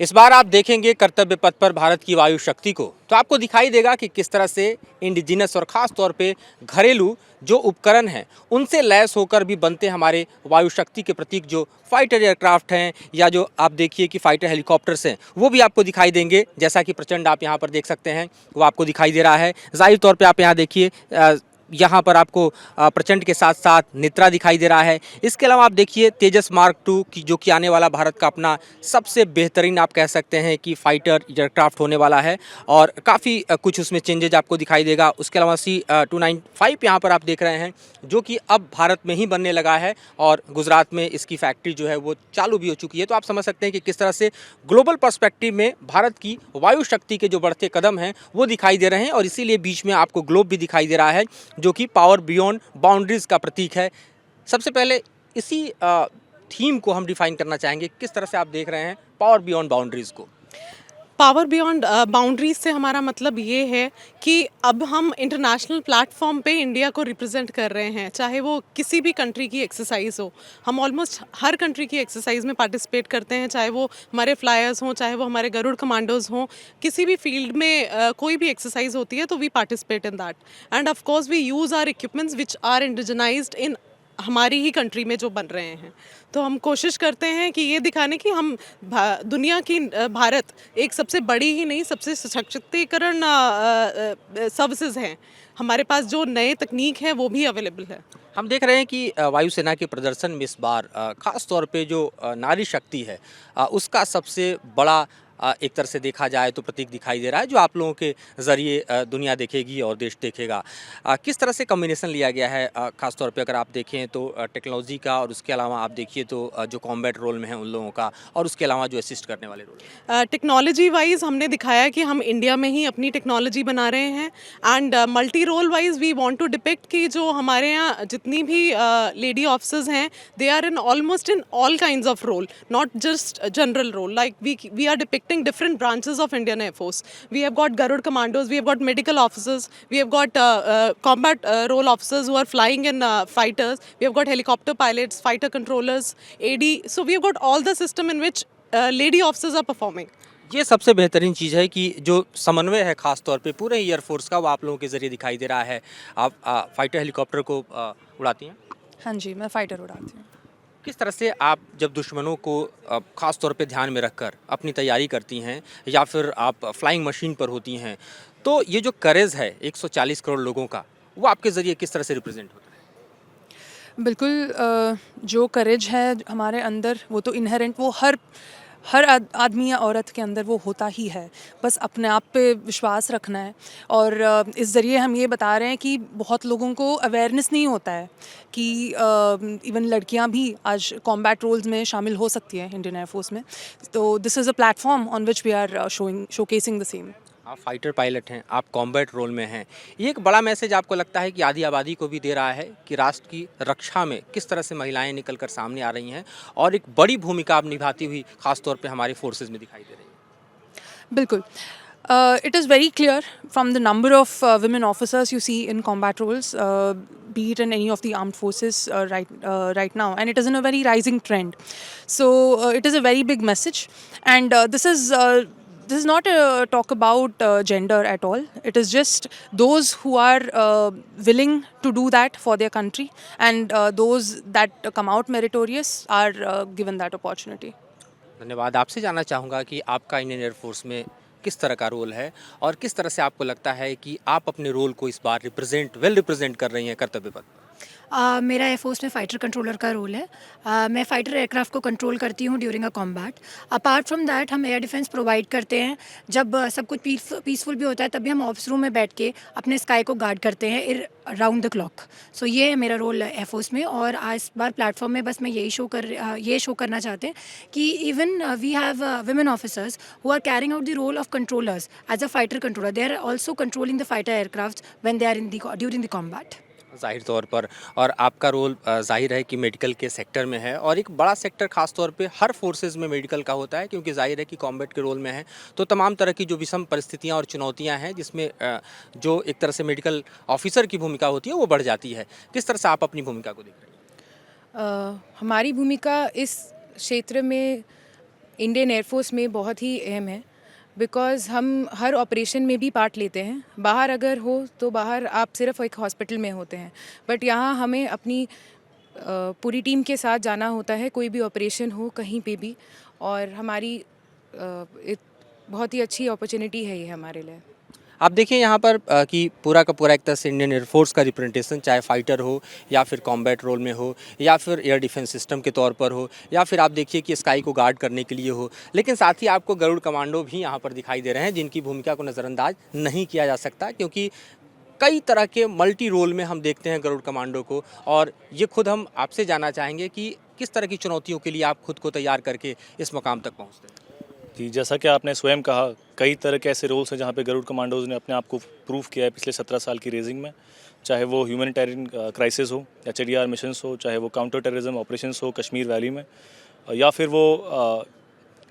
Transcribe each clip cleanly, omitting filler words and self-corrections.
इस बार आप देखेंगे कर्तव्य पथ पर भारत की वायु शक्ति को, तो आपको दिखाई देगा कि किस तरह से इंडिजिनस और ख़ास तौर पे घरेलू जो उपकरण हैं उनसे लैस होकर भी बनते हमारे वायु शक्ति के प्रतीक जो फाइटर एयरक्राफ्ट हैं या जो आप देखिए कि फाइटर हेलीकॉप्टर्स हैं वो भी आपको दिखाई देंगे। जैसा कि प्रचंड आप यहाँ पर देख सकते हैं वो आपको दिखाई दे रहा है। जाहिर तौर पर आप यहाँ देखिए यहाँ पर आपको प्रचंड के साथ साथ नेत्रा दिखाई दे रहा है। इसके अलावा आप देखिए तेजस मार्क 2 की जो कि आने वाला भारत का अपना सबसे बेहतरीन आप कह सकते हैं कि फाइटर एयरक्राफ्ट होने वाला है और काफ़ी कुछ उसमें चेंजेज आपको दिखाई देगा। उसके अलावा C-295 यहाँ पर आप देख रहे हैं जो कि अब भारत में ही बनने लगा है और गुजरात में इसकी फैक्ट्री जो है वो चालू भी हो चुकी है। तो आप समझ सकते हैं कि किस तरह से ग्लोबल पर्सपेक्टिव में भारत की वायु शक्ति के जो बढ़ते कदम हैं वो दिखाई दे रहे हैं और इसीलिए बीच में आपको ग्लोब भी दिखाई दे रहा है जो कि पावर बियॉन्ड बाउंड्रीज का प्रतीक है। सबसे पहले इसी थीम को हम डिफाइन करना चाहेंगे, किस तरह से आप देख रहे हैं पावर बियॉन्ड बाउंड्रीज को। पावर बियॉन्ड बाउंड्रीज से हमारा मतलब ये है कि अब हम इंटरनेशनल प्लेटफॉर्म पे इंडिया को रिप्रेजेंट कर रहे हैं, चाहे वो किसी भी कंट्री की एक्सरसाइज हो। हम ऑलमोस्ट हर कंट्री की एक्सरसाइज में पार्टिसिपेट करते हैं, चाहे वो हमारे फ्लायर्स हों, चाहे वो हमारे गरुड़ कमांडोज हों। किसी भी फील्ड में कोई भी एक्सरसाइज होती है तो we participate in that and of course we use our equipments which are indigenised in हमारी ही कंट्री में जो बन रहे हैं। तो हम कोशिश करते हैं कि ये दिखाने की हम दुनिया की भारत एक सबसे बड़ी ही नहीं सबसे सशक्तिकरण सर्विसेज हैं। हमारे पास जो नए तकनीक है वो भी अवेलेबल है। हम देख रहे हैं कि वायुसेना के प्रदर्शन में इस बार खास तौर पे जो नारी शक्ति है उसका सबसे बड़ा एक तरह से देखा जाए तो प्रतीक दिखाई दे रहा है जो आप लोगों के ज़रिए दुनिया देखेगी और देश देखेगा। किस तरह से कॉम्बिनेशन लिया गया है खास तौर पे अगर आप देखें तो टेक्नोलॉजी का और उसके अलावा आप देखिए तो जो कॉम्बैट रोल में है उन लोगों का और उसके अलावा जो असिस्ट करने वाले रोल। टेक्नोलॉजी वाइज हमने दिखाया कि हम इंडिया में ही अपनी टेक्नोलॉजी बना रहे हैं and multi role wise we want to depict कि जो हमारे यहाँ जितनी भी लेडी ऑफिसर्स हैं they are in almost in all kinds of role, not just general role. Like we are depicting different branches of Indian Air Force. We have got Garud commandos, we have got medical officers, we have got combat role officers who are flying in fighters, we have got helicopter pilots, fighter controllers, AD. So we have got all the system in which lady officers are performing. ये सबसे बेहतरीन चीज़ है कि जो समन्वय है खास तौर पे पूरे एयरफोर्स का वो आप लोगों के ज़रिए दिखाई दे रहा है। आप फाइटर हेलीकॉप्टर को उड़ाती हैं? हाँ जी, मैं फ़ाइटर उड़ाती हूँ। किस तरह से आप जब दुश्मनों को ख़ास तौर पे ध्यान में रखकर अपनी तैयारी करती हैं या फिर आप फ्लाइंग मशीन पर होती हैं तो ये जो करेज है 140 करोड़ लोगों का वो आपके ज़रिए किस तरह से रिप्रेजेंट होता है? बिल्कुल जो करेज है हमारे अंदर वो तो इनहेरेंट वो हर आदमी या औरत के अंदर वो होता ही है। बस अपने आप पे विश्वास रखना है और इस ज़रिए हम ये बता रहे हैं कि बहुत लोगों को अवेयरनेस नहीं होता है कि इवन लड़कियां भी आज कॉम्बैट रोल्स में शामिल हो सकती हैं इंडियन एयरफोर्स में। तो this is a platform on which we are showcasing the same. आप फाइटर पायलट हैं, आप कॉम्बैट रोल में हैं, ये एक बड़ा मैसेज आपको लगता है कि आधी आबादी को भी दे रहा है कि राष्ट्र की रक्षा में किस तरह से महिलाएं निकल कर सामने आ रही हैं और एक बड़ी भूमिका आप निभाती हुई खास तौर पे हमारे फोर्सेज में दिखाई दे रही है। बिल्कुल it is very clear from the number of women officers you see in combat roles, be it in any of the armed forces right now, and it is in a very rising trend. So it is a very big message, and this is not a talk about gender at all. It is just those who are willing to do that for their country, and those that come out meritorious are given that opportunity. धन्यवाद। आपसे जानना चाहूँगा कि आपका Indian Air Force में किस तरह का रोल है और किस तरह से आपको लगता है कि आप अपने रोल को इस बार रिप्रेजेंट कर रही हैं कर्तव्य पथ पर। मेरा एयरफोर्स में फ़ाइटर कंट्रोलर का रोल है। मैं फ़ाइटर एयरक्राफ्ट को कंट्रोल करती हूँ during a combat. Apart from that हम एयर डिफेंस प्रोवाइड करते हैं। जब सब कुछ पीसफुल भी होता है तभी हम ऑफिस रूम में बैठ के अपने स्काई को गार्ड करते हैं राउंड द क्लॉक। सो ये है मेरा रोल एयरफोर्स में और इस बार प्लेटफॉर्म में बस मैं ये शो करना चाहते हैं कि even we have women officers who are carrying out the role of controllers as a fighter controller. They are also controlling the fighter aircrafts when they are during the combat. ज़ाहिर तौर पर और आपका role ज़ाहिर है कि medical के sector में है और एक बड़ा सेक्टर खास तौर पे हर फोर्सेस में मेडिकल का होता है क्योंकि ज़ाहिर है कि कॉम्बैट के रोल में है तो तमाम तरह की जो विषम परिस्थितियां और चुनौतियां हैं जिसमें जो एक तरह से मेडिकल ऑफिसर की भूमिका होती है वो बढ़ जाती है। किस तरह से आप अपनी भूमिका को देख रहे हैं? हमारी भूमिका इस क्षेत्र में इंडियन एयरफोर्स में बहुत ही अहम है, बिकॉज़ हम हर ऑपरेशन में भी पार्ट लेते हैं। बाहर अगर हो तो बाहर आप सिर्फ एक हॉस्पिटल में होते हैं, बट यहाँ हमें अपनी पूरी टीम के साथ जाना होता है, कोई भी ऑपरेशन हो कहीं पे भी। और हमारी बहुत ही अच्छी अपॉर्चुनिटी है ये हमारे लिए। आप देखिए यहाँ पर कि पूरा का पूरा एक तरह से इंडियन एयरफोर्स का रिप्रेजेंटेशन, चाहे फाइटर हो या फिर कॉम्बैट रोल में हो या फिर एयर डिफेंस सिस्टम के तौर पर हो या फिर आप देखिए कि स्काई को गार्ड करने के लिए हो, लेकिन साथ ही आपको गरुड़ कमांडो भी यहाँ पर दिखाई दे रहे हैं, जिनकी भूमिका को नज़रअंदाज नहीं किया जा सकता, क्योंकि कई तरह के मल्टी रोल में हम देखते हैं गरुड़ कमांडो को। और ये खुद हम आपसे जानना चाहेंगे कि किस तरह की चुनौतियों के लिए आप खुद को तैयार करके इस मुकाम तक पहुँचते हैं। जी, जैसा कि आपने स्वयं कहा, कई तरह के ऐसे रोल्स हैं जहाँ पे गरुड़ कमांडोज़ ने अपने आप को प्रूव किया है पिछले 17 साल की रेजिंग में। चाहे वो ह्यूमैनिटेरियन क्राइसिस हो, HDR मिशंस हो, चाहे वो काउंटर टेररिज्म ऑपरेशंस हो कश्मीर वैली में, या फिर वो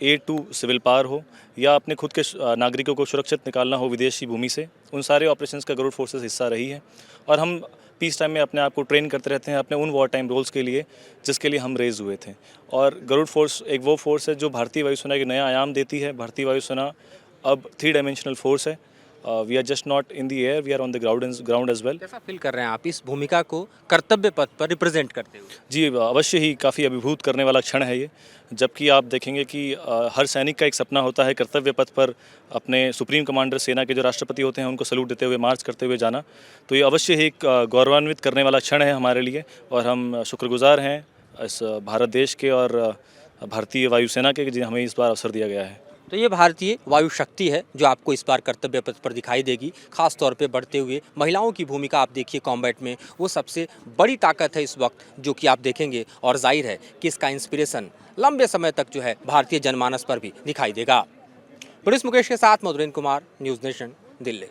एड टू सिविल पावर हो, या अपने खुद के नागरिकों को सुरक्षित निकालना हो विदेशी भूमि से। उन सारे ऑपरेशंस का गरुड़ फोर्सेस हिस्सा रही है। और हम पीस टाइम में अपने आप को ट्रेन करते रहते हैं अपने उन वॉर टाइम रोल्स के लिए जिसके लिए हम रेज हुए थे। और गरुड़ फोर्स एक वो फोर्स है जो भारतीय वायुसेना के नया आयाम देती है। भारतीय वायुसेना अब 3 डायमेंशनल फोर्स है। We are just not in the air, we are on the ground as well. कैसा फील कर रहे हैं आप इस भूमिका को कर्तव्य पथ पर रिप्रेजेंट करते हुए? जी, अवश्य ही काफ़ी अभिभूत करने वाला क्षण है ये, जबकि आप देखेंगे कि हर सैनिक का एक सपना होता है कर्तव्य पथ पर अपने सुप्रीम कमांडर सेना के जो राष्ट्रपति होते हैं उनको सैल्यूट देते हुए मार्च करते हुए जाना। तो ये अवश्य ही एक गौरवान्वित करने वाला क्षण है हमारे लिए, और हम शुक्रगुजार हैं इस भारत देश के और भारतीय वायुसेना के, जिन्हें हमें इस बार अवसर दिया गया है। तो ये भारतीय वायु शक्ति है जो आपको इस बार कर्तव्य पथ पर दिखाई देगी। खास तौर पे बढ़ते हुए महिलाओं की भूमिका आप देखिए कॉम्बैट में, वो सबसे बड़ी ताकत है इस वक्त, जो कि आप देखेंगे। और जाहिर है कि इसका इंस्पिरेशन लंबे समय तक जो है भारतीय जनमानस पर भी दिखाई देगा। पुलिस मुकेश के साथ मधुरेंद्र कुमार, न्यूज़ नेशन, दिल्ली।